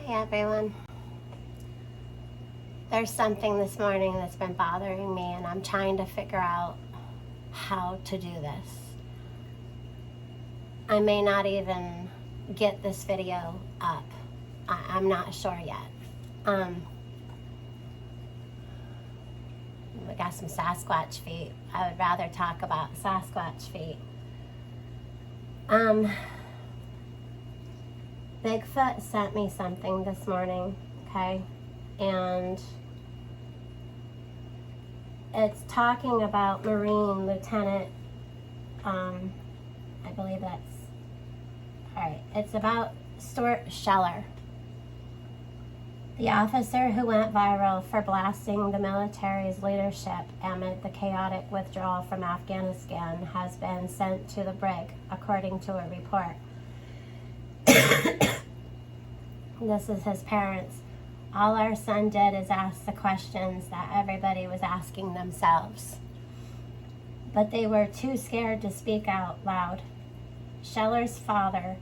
Hi everyone. There's something this morning that's been bothering me and I'm trying to figure out how to do this. I may not even get this video up. I'm not sure yet. We got some Sasquatch feet. I would rather talk about Sasquatch feet. Bigfoot sent me something this morning, okay? And it's talking about Marine Lieutenant, I believe that's, all right, it's about Stuart Scheller, the officer who went viral for blasting the military's leadership amid the chaotic withdrawal from Afghanistan has been sent to the brig, according to a report. This is his parents. All our son did is ask the questions that everybody was asking themselves. But they were too scared to speak out loud. Scheller's father,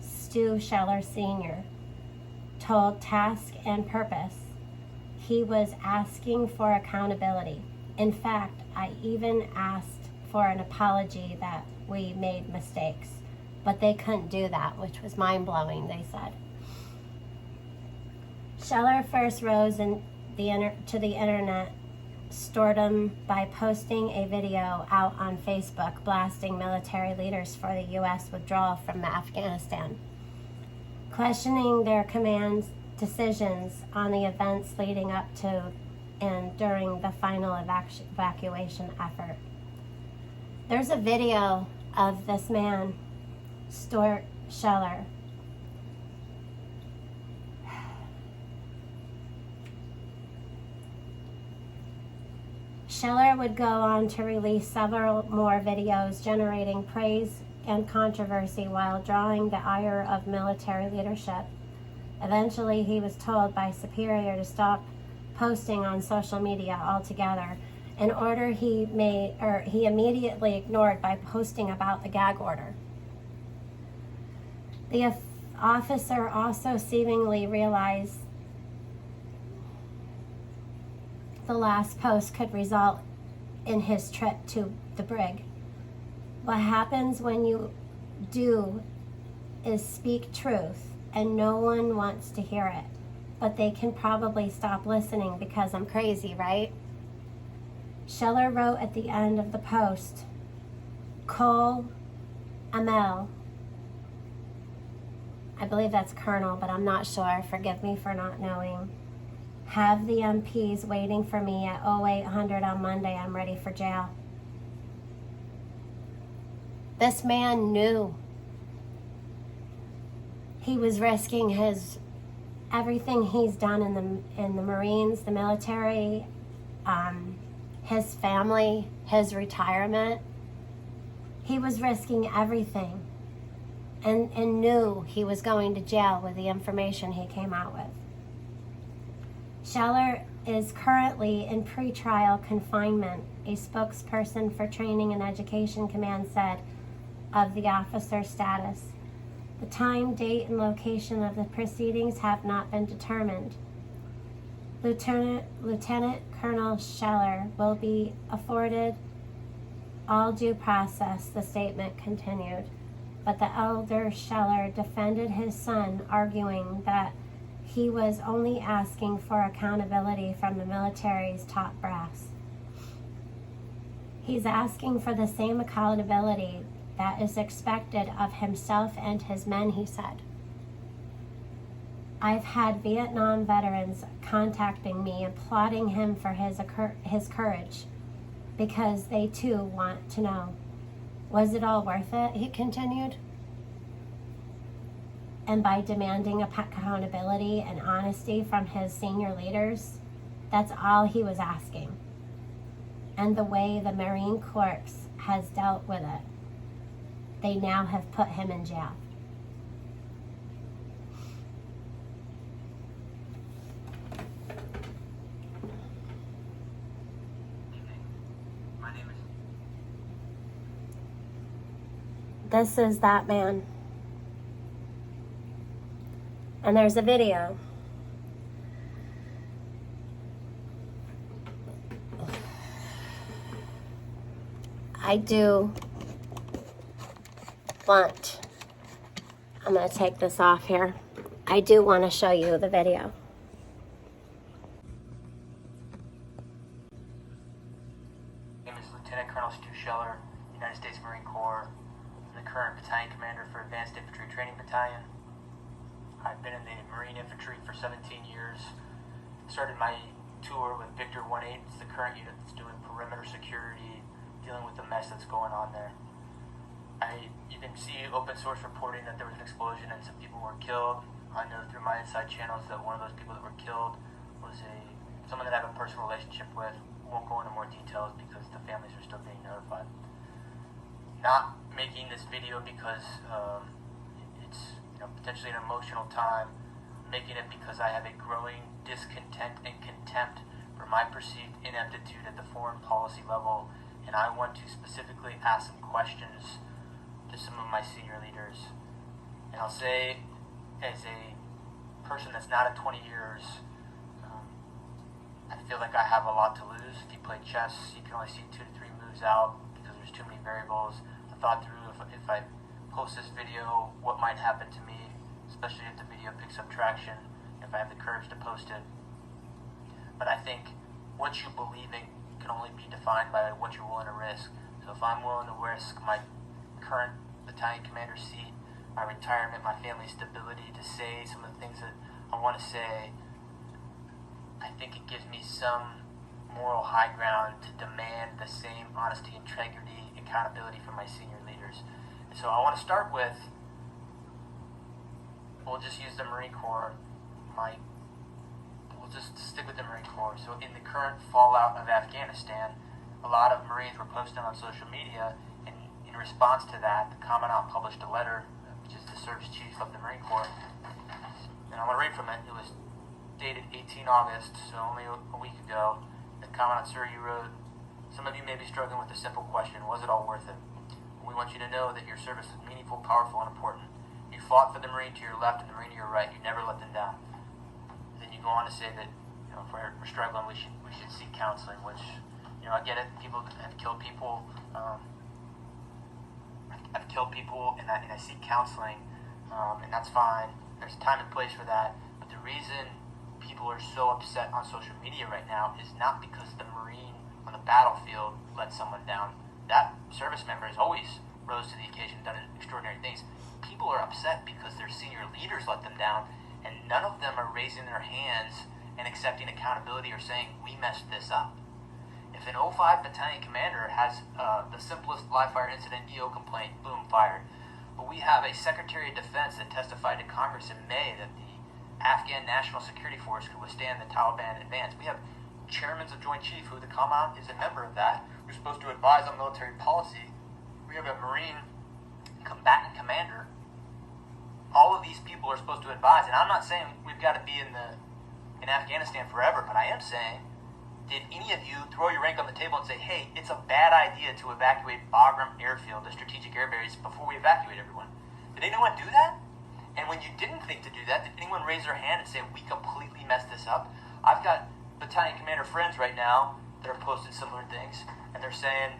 Stu Scheller Sr., told Task and Purpose he was asking for accountability. In fact, I even asked for an apology that we made mistakes. But they couldn't do that, which was mind-blowing, they said. Scheller first rose to the internet stardom by posting a video out on Facebook blasting military leaders for the U.S. withdrawal from Afghanistan, questioning their command's decisions on the events leading up to and during the final evacuation effort. There's a video of this man, Stuart Scheller. Scheller would go on to release several more videos generating praise and controversy while drawing the ire of military leadership. Eventually, he was told by Superior to stop posting on social media altogether, an order he immediately ignored by posting about the gag order. The officer also seemingly realized the last post could result in his trip to the brig. What happens when you do is speak truth and no one wants to hear it, but they can probably stop listening because I'm crazy, right? Scheller wrote at the end of the post, Cole Amel, I believe that's Colonel, but I'm not sure. Forgive me for not knowing. Have the MPs waiting for me at 0800 on Monday. I'm ready for jail. This man knew he was risking everything he's done in the Marines, the military, his family, his retirement. He was risking everything and knew he was going to jail with the information he came out with. Scheller is currently in pretrial confinement, a spokesperson for Training and Education Command said of the officer's status. The time, date, and location of the proceedings have not been determined. Lieutenant Colonel Scheller will be afforded all due process, the statement continued. But the elder Scheller defended his son, arguing that he was only asking for accountability from the military's top brass. He's asking for the same accountability that is expected of himself and his men, he said. I've had Vietnam veterans contacting me, applauding him for his courage, because they too want to know, was it all worth it? He continued. And by demanding accountability and honesty from his senior leaders, that's all he was asking. And the way the Marine Corps has dealt with it, they now have put him in jail. This is that man. And there's a video. I do want, I'm going to take this off here. I do want to show you the video. My name is Lieutenant Colonel Stuart Scheller, United States Marine Corps. I'm the current battalion commander for Advanced Infantry Training Battalion. I've been in the Marine Infantry for 17 years. Started my tour with Victor 1-8. It's the current unit that's doing perimeter security, dealing with the mess that's going on there. You can see open source reporting that there was an explosion and some people were killed. I know through my inside channels that one of those people that were killed was someone that I have a personal relationship with. Won't go into more details because the families are still being notified. Not making this video because it's potentially an emotional time. Making it because I have a growing discontent and contempt for my perceived ineptitude at the foreign policy level, and I want to specifically ask some questions to some of my senior leaders. And I'll say, as a person that's not at 20 years, I feel like I have a lot to lose. If you play chess, you can only see 2 to 3 moves out because there's too many variables. I thought through if I post this video, what might happen to me, especially if the video picks up traction, if I have the courage to post it. But I think what you believe in can only be defined by what you're willing to risk. So if I'm willing to risk my current battalion commander seat, my retirement, my family's stability, to say some of the things that I want to say, I think it gives me some moral high ground to demand the same honesty, integrity, accountability from my senior leaders. And so I want to start with, we'll just use the Marine Corps. We'll just stick with the Marine Corps. So in the current fallout of Afghanistan, a lot of Marines were posting on social media, and in response to that, the Commandant published a letter, which is the Service Chief of the Marine Corps. And I want to read from it. It was dated 18 August, so only a week ago. The Commandant, sir, you wrote, "Some of you may be struggling with a simple question: was it all worth it? We want you to know that your service is meaningful, powerful, and important. You fought for the Marine to your left and the Marine to your right. You never let them down." Then you go on to say that if we're struggling, we should seek counseling. Which I get it. People have killed people. I've killed people, and I seek counseling, and that's fine. There's time and place for that. But the reason people are so upset on social media right now is not because the Marine on the battlefield let someone down. That service member has always rose to the occasion, done extraordinary things. People are upset because their senior leaders let them down, and none of them are raising their hands and accepting accountability or saying, we messed this up. If an 05 battalion commander has the simplest live fire incident EO complaint, boom, fired. But we have a Secretary of Defense that testified to Congress in May that the Afghan National Security Force could withstand the Taliban advance. We have chairmen of Joint Chief, who the Commandant is a member of that, who's supposed to advise on military policy. We have a Marine combatant commander. All of these people are supposed to advise, and I'm not saying we've got to be in Afghanistan forever, but I am saying, did any of you throw your rank on the table and say, hey, it's a bad idea to evacuate Bagram Airfield, the strategic air base, before we evacuate everyone? Did anyone do that? And when you didn't think to do that, did anyone raise their hand and say, we completely messed this up? I've got battalion commander friends right now that are posting similar things, and they're saying,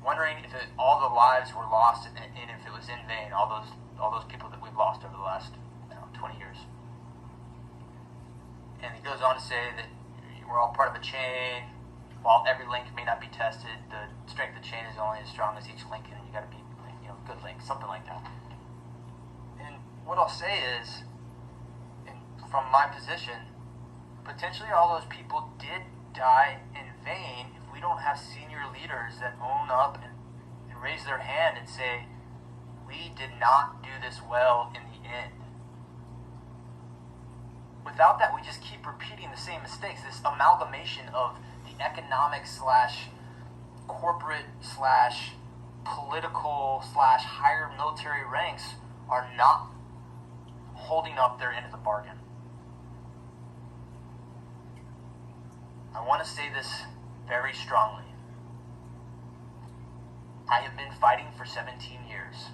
wondering if all the lives were lost and if it was in vain, all those people that we've lost over the last 20 years. And he goes on to say that we're all part of a chain. While every link may not be tested, the strength of the chain is only as strong as each link, and you got to be good links, something like that. And what I'll say is, from my position, potentially all those people did die in vain if we don't have senior leaders that own up and raise their hand and say, we did not do this well in the end. Without that, we just keep repeating the same mistakes. This amalgamation of the economic / corporate / political / higher military ranks are not holding up their end of the bargain. I want to say this very strongly. I have been fighting for 17 years.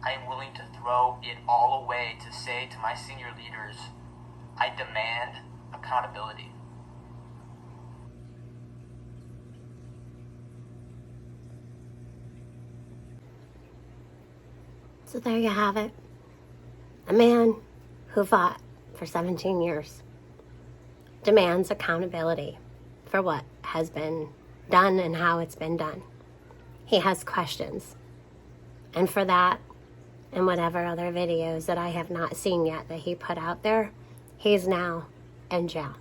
I am willing to throw it all away to say to my senior leaders, I demand accountability. So there you have it. A man who fought for 17 years demands accountability for what has been done and how it's been done. He has questions. And for that, and whatever other videos that I have not seen yet that he put out there, he's now in jail.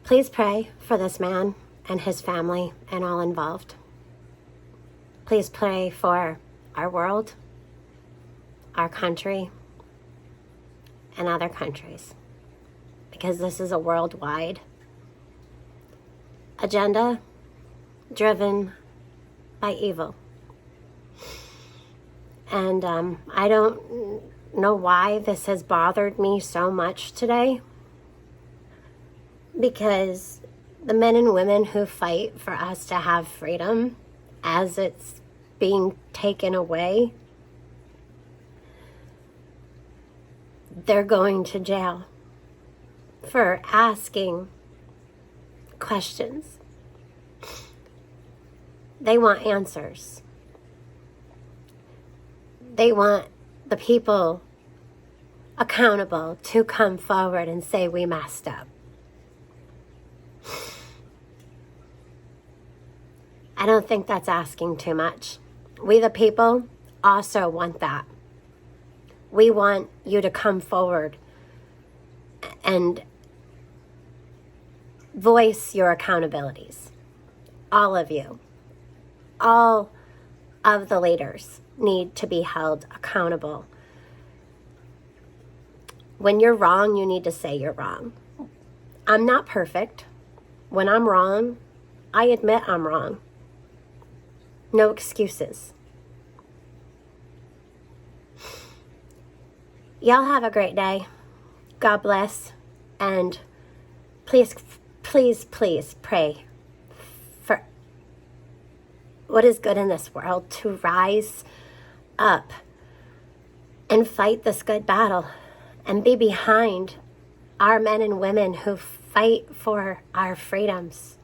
Please pray for this man and his family and all involved. Please pray for our world, our country, and other countries, because this is a worldwide agenda driven by evil. And I don't know why this has bothered me so much today, because the men and women who fight for us to have freedom as it's being taken away, they're going to jail for asking questions. They want answers. They want the people accountable to come forward and say we messed up. I don't think that's asking too much. We the people also want that. We want you to come forward and voice your accountabilities. All of you. All of the leaders need to be held accountable. When you're wrong, you need to say you're wrong. I'm not perfect. When I'm wrong, I admit I'm wrong. No excuses. Y'all have a great day. God bless. And please, please, please pray for what is good in this world to rise up and fight this good battle and be behind our men and women who fight for our freedoms.